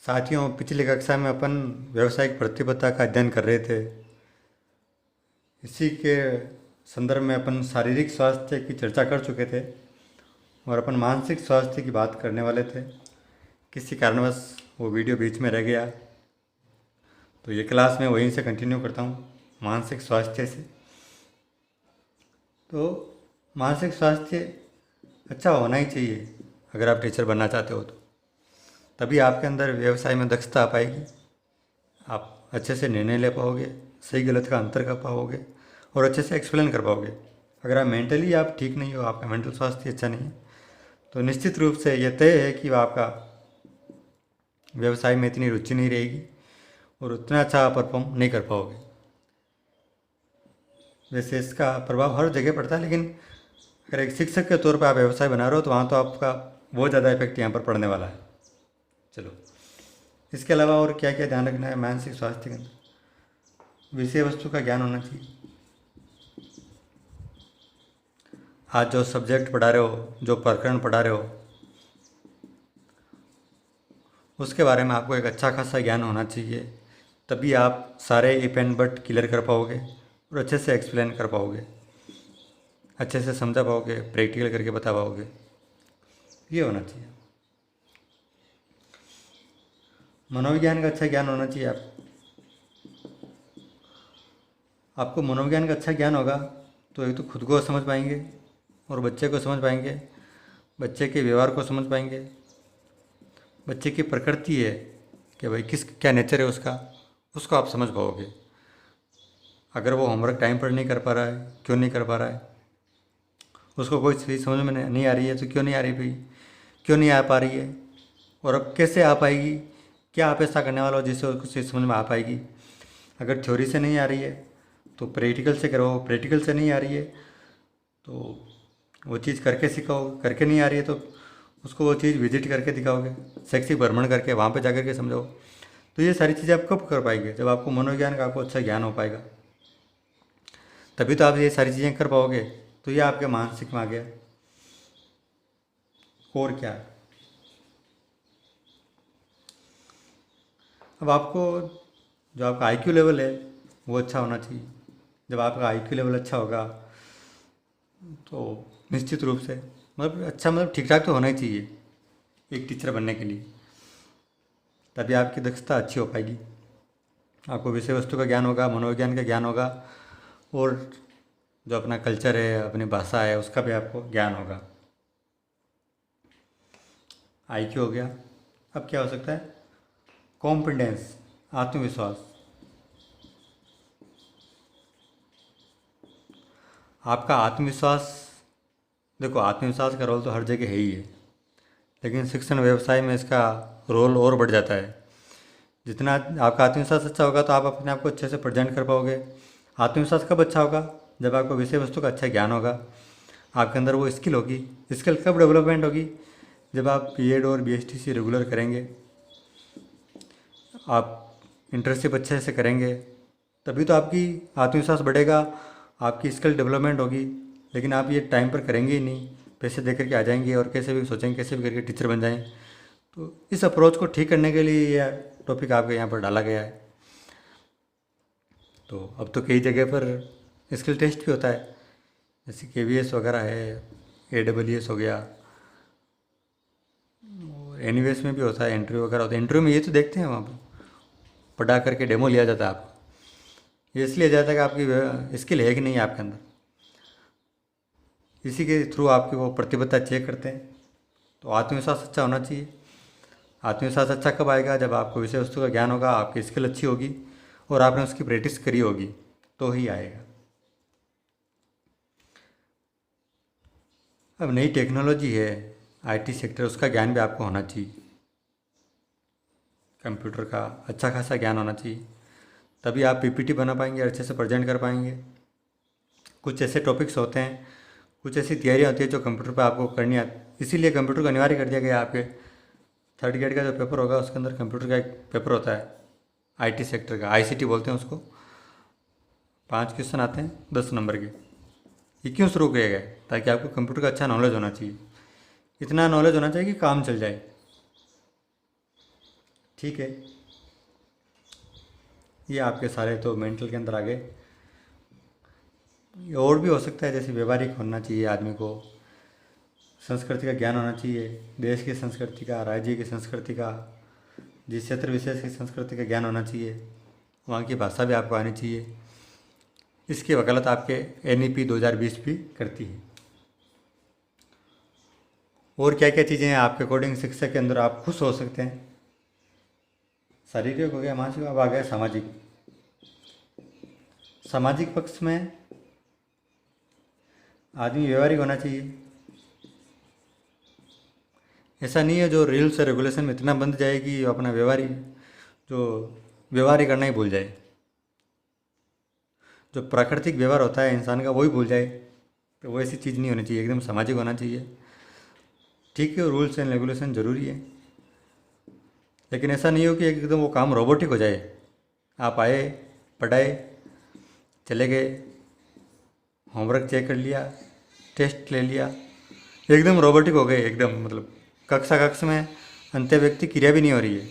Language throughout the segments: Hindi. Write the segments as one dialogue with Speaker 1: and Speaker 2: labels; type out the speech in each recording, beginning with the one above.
Speaker 1: साथियों, पिछली कक्षा में अपन व्यावसायिक प्रतिबद्धता का अध्ययन कर रहे थे। इसी के संदर्भ में अपन शारीरिक स्वास्थ्य की चर्चा कर चुके थे और अपन मानसिक स्वास्थ्य की बात करने वाले थे। किसी कारणवश वो वीडियो बीच में रह गया, तो ये क्लास में वहीं से कंटिन्यू करता हूँ, मानसिक स्वास्थ्य से। तो मानसिक स्वास्थ्य अच्छा होना ही चाहिए अगर आप टीचर बनना चाहते हो तो। तभी आपके अंदर व्यवसाय में दक्षता आ पाएगी, आप अच्छे से निर्णय ले पाओगे, सही गलत का अंतर कर पाओगे और अच्छे से एक्सप्लेन कर पाओगे। अगर आप मेंटली आप ठीक नहीं हो, आपका मेंटल स्वास्थ्य अच्छा नहीं है, तो निश्चित रूप से यह तय है कि आपका व्यवसाय में इतनी रुचि नहीं रहेगी और उतना अच्छा परफॉर्म नहीं कर पाओगे। वैसे इसका प्रभाव हर जगह पड़ता है, लेकिन अगर एक शिक्षक के तौर पर आप व्यवसाय बना रहे हो तो वहाँ तो आपका बहुत ज़्यादा इफेक्ट यहाँ पर पड़ने वाला है। चलो, इसके अलावा और क्या क्या ध्यान रखना है मानसिक स्वास्थ्य के अंदर? विषय वस्तु का ज्ञान होना चाहिए। आज जो सब्जेक्ट पढ़ा रहे हो, जो प्रकरण पढ़ा रहे हो, उसके बारे में आपको एक अच्छा खासा ज्ञान होना चाहिए। तभी आप सारे इफ एंड बट क्लियर कर पाओगे और अच्छे से एक्सप्लेन कर पाओगे, अच्छे से समझा पाओगे, प्रैक्टिकल करके बता पाओगे। ये होना चाहिए। मनोविज्ञान का अच्छा ज्ञान होना चाहिए आपको मनोविज्ञान का अच्छा ज्ञान होगा तो एक तो खुद को समझ पाएंगे और बच्चे को समझ पाएंगे, बच्चे के व्यवहार को समझ पाएंगे, बच्चे की प्रकृति है कि भाई क्या नेचर है उसको आप समझ पाओगे। अगर वो होमवर्क टाइम पर नहीं कर पा रहा है, क्यों नहीं कर पा रहा है, उसको कोई चीज़ समझ में नहीं आ रही है तो क्यों नहीं आ रही भाई, क्यों नहीं आ पा रही है और अब कैसे आ पाएगी, क्या आप ऐसा करने वाला हो जिससे उसको चीज़ समझ में आ पाएगी। अगर थ्योरी से नहीं आ रही है तो प्रैक्टिकल से करो, प्रैक्टिकल से नहीं आ रही है तो वो चीज़ करके सिखाओ, करके नहीं आ रही है तो उसको वो चीज़ विजिट करके दिखाओगे, शैक्षिक भ्रमण करके वहाँ पे जा कर के समझाओ। तो ये सारी चीज़ें आप कब कर पाएंगे? जब आपको मनोविज्ञान का आपको अच्छा ज्ञान हो पाएगा, तभी तो आप ये सारी चीज़ें कर पाओगे। तो ये आपके मानसिक में आ गया। और क्या है, अब आपको जो आपका आईक्यू लेवल है वो अच्छा होना चाहिए। जब आपका आईक्यू लेवल अच्छा होगा तो निश्चित रूप से मतलब ठीक ठाक तो होना ही चाहिए एक टीचर बनने के लिए। तभी आपकी दक्षता अच्छी हो पाएगी। आपको विषय वस्तु का ज्ञान होगा, मनोविज्ञान का ज्ञान होगा और जो अपना कल्चर है, अपनी भाषा है, उसका भी आपको ज्ञान होगा। आईक्यू हो गया। अब क्या हो सकता है? कॉन्फिडेंस, आत्मविश्वास। आपका आत्मविश्वास, देखो आत्मविश्वास का रोल तो हर जगह है ही है, लेकिन शिक्षण व्यवसाय में इसका रोल और बढ़ जाता है। जितना आपका आत्मविश्वास अच्छा होगा तो आप अपने आप को अच्छे से प्रेजेंट कर पाओगे। आत्मविश्वास कब अच्छा होगा? जब आपको विषय वस्तु का अच्छा ज्ञान होगा, आपके अंदर वो स्किल होगी। स्किल कब डेवलपमेंट होगी? जब आप बीएड और बीएसटीसी रेगुलर करेंगे, आप इंटर्नशिप अच्छे से करेंगे, तभी तो आपकी आत्मविश्वास बढ़ेगा, आपकी स्किल डेवलपमेंट होगी। लेकिन आप ये टाइम पर करेंगे ही नहीं, पैसे दे करके आ जाएंगे और कैसे भी सोचेंगे कैसे भी करके टीचर बन जाएं। तो इस अप्रोच को ठीक करने के लिए यह टॉपिक आपके यहाँ पर डाला गया है। तो अब तो कई जगह पर स्किल टेस्ट भी होता है, जैसे केवीएस वगैरह है, एडब्ल्यूएस हो गया, और एनवीएस में भी होता है, इंटरव्यू वगैरह होता है। इंटरव्यू में ये तो देखते हैं वहाँ पर पढ़ा करके डेमो लिया जाता है आपको। ये इसलिए जाता है कि आपकी स्किल है कि नहीं है आपके अंदर। इसी के थ्रू आपकी वो प्रतिबद्धता चेक करते हैं। तो आत्मविश्वास अच्छा होना चाहिए। आत्मविश्वास अच्छा कब आएगा? जब आपको विषय वस्तु का ज्ञान होगा, आपकी स्किल अच्छी होगी और आपने उसकी प्रैक्टिस करी होगी, तो ही आएगा। अब नई टेक्नोलॉजी है, आईटी सेक्टर, उसका ज्ञान भी आपको होना चाहिए। कंप्यूटर का अच्छा खासा ज्ञान होना चाहिए, तभी आप पीपीटी बना पाएंगे, अच्छे से प्रेजेंट कर पाएंगे। कुछ ऐसे टॉपिक्स होते हैं, कुछ ऐसी तैयारियाँ होती है जो कंप्यूटर पर आपको करनी आती, इसीलिए कंप्यूटर को अनिवार्य कर दिया गया। आपके थर्ड ग्रेड का जो पेपर होगा उसके अंदर कंप्यूटर का एक पेपर होता है, आईटी सेक्टर का, आईसीटी बोलते हैं उसको। 5 क्वेश्चन आते हैं 10 नंबर के। ये क्यों शुरू किया गया? ताकि आपको कंप्यूटर का अच्छा नॉलेज होना चाहिए, इतना नॉलेज होना चाहिए कि काम चल जाए। ठीक है, ये आपके सारे तो मेंटल के अंदर आ गए। और भी हो सकता है, जैसे व्यवहारिक होना चाहिए आदमी को, संस्कृति का ज्ञान होना चाहिए, देश की संस्कृति का, राज्य की संस्कृति का, जिस क्षेत्र विशेष की संस्कृति का ज्ञान होना चाहिए, वहाँ की भाषा भी आपको आनी चाहिए। इसकी वकालत आपके NEP 2020 भी करती है। और क्या क्या चीज़ें हैं आपके अकॉर्डिंग शिक्षा के अंदर आप खुश हो सकते हैं? शारीरिक हो गया, मानसिक, अब आ गया सामाजिक। सामाजिक पक्ष में आदमी व्यवहारिक होना चाहिए। ऐसा नहीं है जो रूल्स और रेगुलेशन में इतना बंध जाए कि अपना व्यवहार ही करना ही भूल जाए। जो प्राकृतिक व्यवहार होता है इंसान का वही भूल जाए, तो वो ऐसी चीज़ नहीं होनी चाहिए, एकदम सामाजिक होना चाहिए। ठीक है, रूल्स एंड रेगुलेशन ज़रूरी है, लेकिन ऐसा नहीं हो कि एकदम वो काम रोबोटिक हो जाए। आप आए, पढ़ाए, चले गए, होमवर्क चेक कर लिया, टेस्ट ले लिया, एकदम रोबोटिक हो गए एकदम, मतलब कक्षा में अंत्य व्यक्ति क्रिया भी नहीं हो रही है।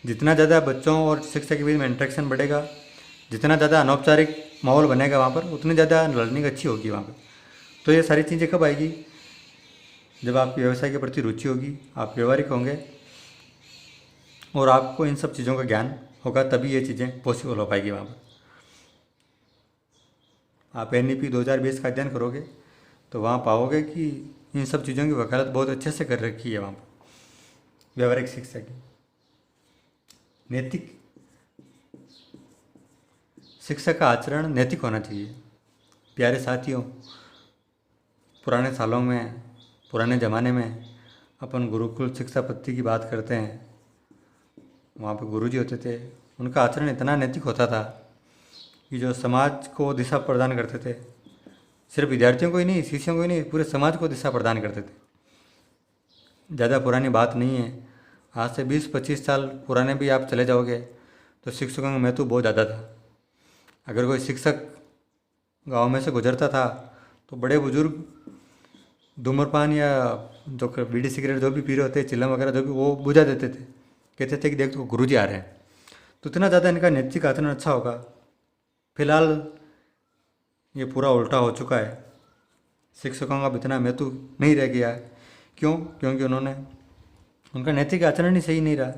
Speaker 1: जितना ज़्यादा बच्चों और शिक्षक के बीच में इंटरेक्शन बढ़ेगा, जितना ज़्यादा अनौपचारिक माहौल बनेगा वहाँ पर, उतनी ज़्यादा लर्निंग अच्छी होगी वहाँ पर। तो ये सारी चीज़ें कब आएगी? जब आपकी व्यवसाय के प्रति रुचि होगी, आप व्यवहारिक होंगे और आपको इन सब चीज़ों का ज्ञान होगा, तभी ये चीज़ें पॉसिबल हो पाएगी वहाँ पर। आप NEP 2020 का अध्ययन करोगे तो वहाँ पाओगे कि इन सब चीज़ों की वकालत बहुत अच्छे से कर रखी है वहाँ पर। व्यवहारिक शिक्षा की, नैतिक शिक्षा का आचरण नैतिक होना चाहिए। प्यारे साथियों, पुराने सालों में, पुराने ज़माने में अपन गुरुकुल शिक्षा पद्धति की बात करते हैं। वहाँ पर गुरुजी होते थे, उनका आचरण इतना नैतिक होता था कि जो समाज को दिशा प्रदान करते थे, सिर्फ विद्यार्थियों को ही नहीं, शिष्यों को ही नहीं, पूरे समाज को दिशा प्रदान करते थे। ज़्यादा पुरानी बात नहीं है, आज से 20-25 साल पुराने भी आप चले जाओगे तो शिक्षकों का महत्व बहुत ज़्यादा था। अगर कोई शिक्षक गांव में से गुजरता था तो बड़े बुजुर्ग धूम्रपान या जो बीड़ी सिगरेट जो भी पी रहे होते, चिल्लम वगैरह जो भी, वो बुझा देते थे, कहते थे कि देख तो गुरुजी आ रहे हैं। तो इतना ज़्यादा इनका नैतिक आचरण अच्छा होगा। फिलहाल ये पूरा उल्टा हो चुका है, शिक्षकों का इतना महत्व नहीं रह गया है। क्यों? क्योंकि उनका नैतिक आचरण ही सही नहीं रहा।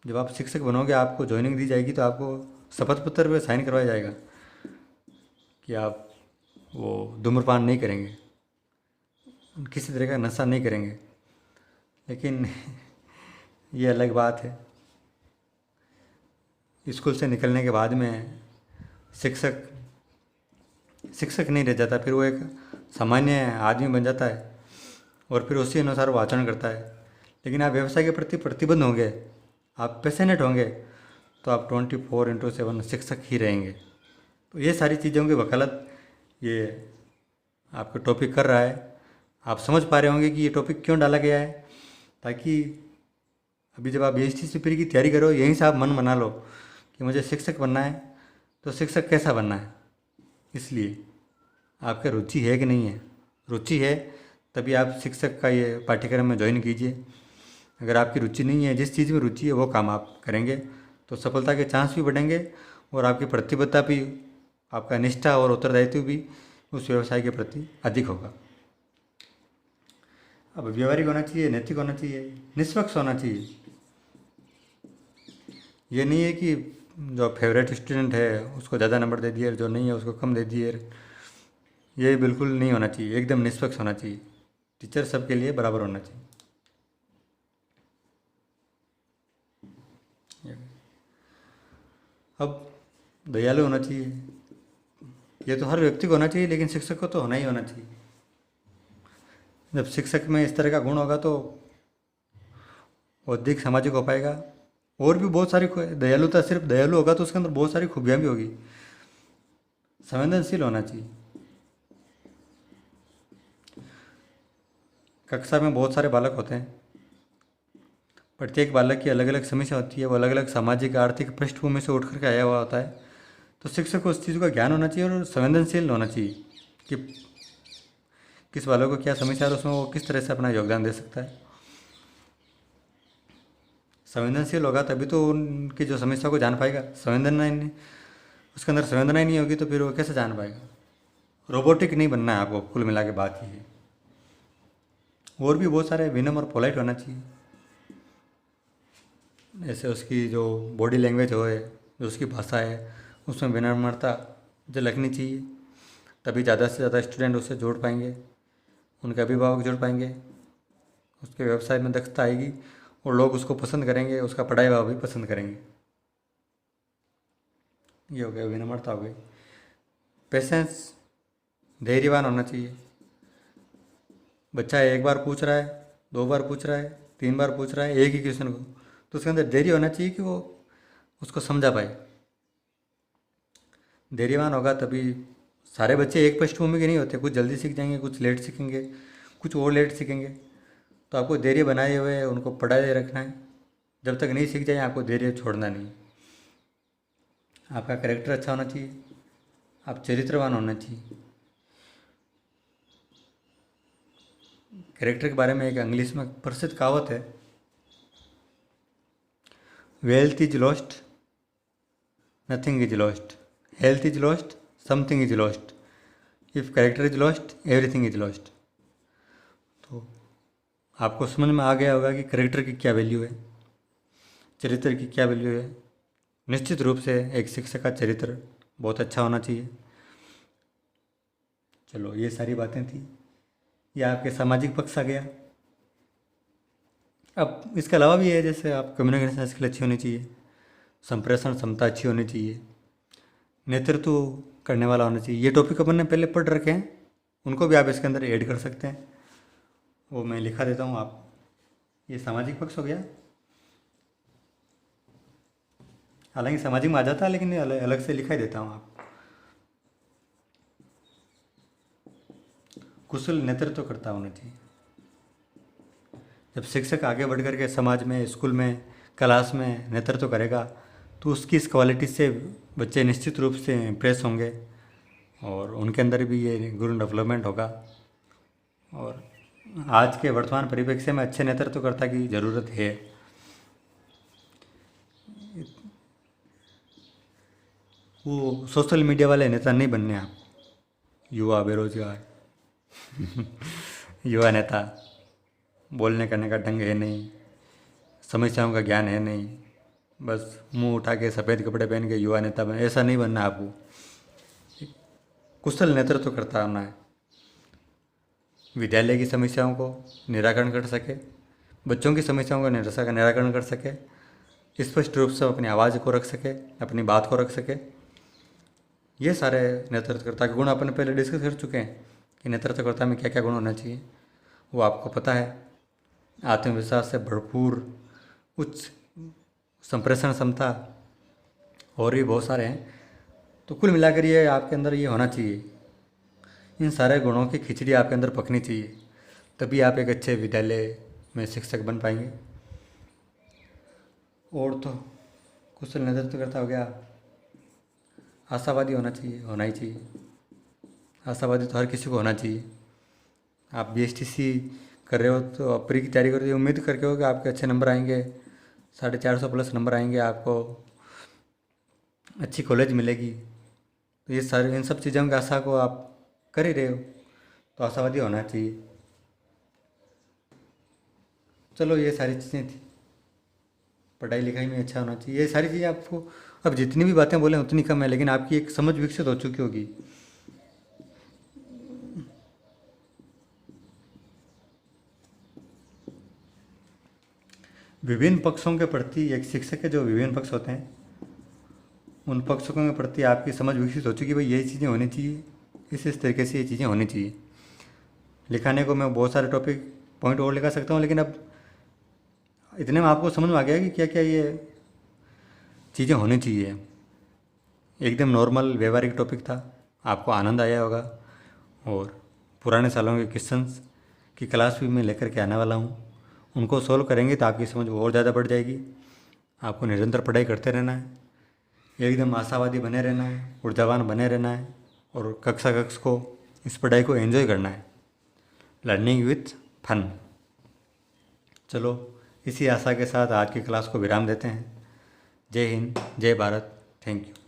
Speaker 1: जब आप शिक्षक बनोगे, आपको ज्वाइनिंग दी जाएगी तो आपको शपथ पत्र पे साइन करवाया जाएगा कि आप वो धूम्रपान नहीं करेंगे, किसी तरह का नशा नहीं करेंगे। लेकिन ये अलग बात है, स्कूल से निकलने के बाद में शिक्षक नहीं रह जाता, फिर वो एक सामान्य आदमी बन जाता है और फिर उसी अनुसार वो आचरण करता है। लेकिन आप व्यवसाय के प्रति प्रतिबद्ध होंगे, आप पैशनेट होंगे, तो आप 24/7 शिक्षक ही रहेंगे। तो ये सारी चीज़ों की वकालत ये आपका टॉपिक कर रहा है। आप समझ पा रहे होंगे कि ये टॉपिक क्यों डाला गया है, ताकि अभी जब आप BSTCPT की तैयारी करो, यहीं से आप मन बना लो कि मुझे शिक्षक बनना है, तो शिक्षक कैसा बनना है। इसलिए आपका रुचि है कि नहीं है? रुचि है तभी आप शिक्षक का ये पाठ्यक्रम में ज्वाइन कीजिए। अगर आपकी रुचि नहीं है, जिस चीज़ में रुचि है वो काम आप करेंगे तो सफलता के चांस भी बढ़ेंगे और आपकी प्रतिबद्धता भी, आपका निष्ठा और उत्तरदायित्व भी उस व्यवसाय के प्रति अधिक होगा। अब व्यवहारिक होना चाहिए, नैतिक होना चाहिए, निष्पक्ष होना चाहिए। ये नहीं है कि जो फेवरेट स्टूडेंट है उसको ज़्यादा नंबर दे दिए, जो नहीं है उसको कम दे दिए। ये बिल्कुल नहीं होना चाहिए, एकदम निष्पक्ष होना चाहिए। टीचर सबके लिए बराबर होना चाहिए। अब दयालु होना चाहिए, ये तो हर व्यक्ति को होना चाहिए, लेकिन शिक्षक को तो होना ही होना चाहिए। जब शिक्षक में इस तरह का गुण होगा तो वो अधिक सामाजिक हो पाएगा। और भी बहुत सारी दयालुता, सिर्फ दयालु होगा तो उसके अंदर बहुत सारी खूबियाँ भी होगी। संवेदनशील होना चाहिए। कक्षा में बहुत सारे बालक होते हैं, प्रत्येक बालक की अलग अलग समस्या होती है, वो अलग अलग सामाजिक आर्थिक पृष्ठभूमि से उठ करके आया हुआ होता है। तो शिक्षक को उस चीज़ का ज्ञान होना चाहिए और संवेदनशील होना चाहिए कि किस बालक को क्या समस्या है और उसमें वो किस तरह से अपना योगदान दे सकता है। संवेदनशील होगा तभी तो उनकी जो समस्या को जान पाएगा। संवेदना ही नहीं, उसके अंदर संवेदना ही नहीं होगी तो फिर वो कैसे जान पाएगा। रोबोटिक नहीं बनना है आपको, कुल मिला के बात ये है। और भी बहुत सारे विनम्र और पोलाइट होना चाहिए। ऐसे उसकी जो बॉडी लैंग्वेज हो, जो उसकी भाषा है, उसमें विनम्रता झलकनी चाहिए। तभी ज़्यादा से ज़्यादा स्टूडेंट उससे जोड़ पाएंगे, उनके अभिभावक जुड़ पाएंगे, उसके व्यवसाय में दक्षता आएगी और लोग उसको पसंद करेंगे, उसका पढ़ाई भाव भी पसंद करेंगे। ये हो गया, विनम्रता हो गई। पेशेंस, धैर्यवान होना चाहिए। बच्चा एक बार पूछ रहा है, 2 बार पूछ रहा है, 3 बार पूछ रहा है एक ही क्वेश्चन को, तो उसके अंदर धैर्य होना चाहिए कि वो उसको समझा पाए। धैर्यवान होगा तभी। सारे बच्चे एक पृष्ठभूमि के नहीं होते, कुछ जल्दी सीख जाएंगे, कुछ लेट सीखेंगे, कुछ और लेट सीखेंगे। तो आपको धैर्य बनाए हुए उनको पढ़ाए रखना है। जब तक नहीं सीख जाए आपको धैर्य छोड़ना नहीं। आपका कैरेक्टर अच्छा होना चाहिए, आप चरित्रवान होना चाहिए। कैरेक्टर के बारे में एक इंग्लिश में प्रसिद्ध कहावत है, wealth is lost, nothing is lost, health is lost, something is lost, if character is lost everything is lost. तो आपको समझ में आ गया होगा कि कैरेक्टर की क्या वैल्यू है, चरित्र की क्या वैल्यू है। निश्चित रूप से एक शिक्षक का चरित्र बहुत अच्छा होना चाहिए। चलो, ये सारी बातें थी, ये आपके सामाजिक पक्ष आ गया। अब इसके अलावा भी है, जैसे आप कम्युनिकेशन स्किल अच्छी होनी चाहिए, संप्रेषण क्षमता अच्छी होनी चाहिए, नेतृत्व करने वाला होना चाहिए। ये टॉपिक अपन ने पहले पढ़ रखे हैं, उनको भी आप इसके अंदर ऐड कर सकते हैं, वो मैं लिखा देता हूँ आप। ये सामाजिक पक्ष हो गया, हालांकि सामाजिक में आ जाता है लेकिन अलग अलग से लिखा ही देता हूँ आप। कुशल नेतृत्व करता होना चाहिए। जब शिक्षक आगे बढ़ कर के समाज में, स्कूल में, क्लास में नेतृत्व करेगा तो उसकी इस क्वालिटी से बच्चे निश्चित रूप से इम्प्रेस होंगे और उनके अंदर भी ये गुण डेवलपमेंट होगा। और आज के वर्तमान परिप्रेक्ष्य में अच्छे नेतृत्वकर्ता की ज़रूरत है। वो सोशल मीडिया वाले नेता नहीं बनने आप, युवा बेरोजगार युवा नेता, बोलने करने का ढंग है नहीं, समस्याओं का ज्ञान है नहीं, बस मुंह उठा के सफ़ेद कपड़े पहन के युवा नेता बने, ऐसा नहीं बनना आपको। कुशल नेतृत्व करता होना है, विद्यालय की समस्याओं को निराकरण कर सके, बच्चों की समस्याओं का निराकरण कर सके, स्पष्ट रूप से अपनी आवाज़ को रख सके, अपनी बात को रख सके। ये सारे नेतृत्वकर्ता के गुण अपन पहले डिस्कस कर चुके हैं कि नेतृत्वकर्ता में क्या क्या गुण होना चाहिए, वो आपको पता है। आत्मविश्वास से भरपूर, उच्च संप्रेषण क्षमता, और भी बहुत सारे हैं। तो कुल मिलाकर ये आपके अंदर ये होना चाहिए, इन सारे गुणों की खिचड़ी आपके अंदर पकनी चाहिए, तभी आप एक अच्छे विद्यालय में शिक्षक बन पाएंगे। और तो कुशल नेतृत्वकर्ता हो गया, आशावादी होना चाहिए, होना ही चाहिए। आशावादी तो हर किसी को होना चाहिए। आप BSTC कर रहे हो तो आप प्री की तैयारी कर रहे हो, उम्मीद करके हो कि आपके अच्छे नंबर आएंगे, 450 प्लस नंबर आएंगे, आपको अच्छी कॉलेज मिलेगी। तो ये सारे, इन सब चीज़ों की आशा को आप कर ही रहे हो, तो आशावादी होना चाहिए। चलो, ये सारी चीज़ें थी। पढ़ाई लिखाई में अच्छा होना चाहिए, ये सारी चीज़ें आपको, अब जितनी भी बातें बोलें उतनी कम है, लेकिन आपकी एक समझ विकसित हो चुकी होगी। विभिन्न पक्षों के प्रति, एक शिक्षक के जो विभिन्न पक्ष होते हैं, उन पक्षों के प्रति आपकी समझ विकसित हो चुकी, भाई यही चीज़ें होनी चाहिए, इस तरीके से ये चीज़ें होनी चाहिए। लिखाने को मैं बहुत सारे टॉपिक पॉइंट और लिखा सकता हूँ, लेकिन अब इतने में आपको समझ में आ गया कि क्या क्या ये चीज़ें होनी चाहिए। एकदम नॉर्मल व्यवहारिक टॉपिक था, आपको आनंद आया होगा। और पुराने सालों के क्वेश्चंस की क्लास भी मैं लेकर के आने वाला हूँ, उनको सोल्व करेंगे तो आपकी समझ और ज़्यादा बढ़ जाएगी। आपको निरंतर पढ़ाई करते रहना है, एकदम आशावादी बने रहना है, ऊर्जावान बने रहना है, और कक्षा को, इस पढ़ाई को एंजॉय करना है। Learning with fun. चलो, इसी आशा के साथ आज की क्लास को विराम देते हैं। जय हिंद, जय भारत, थैंक यू।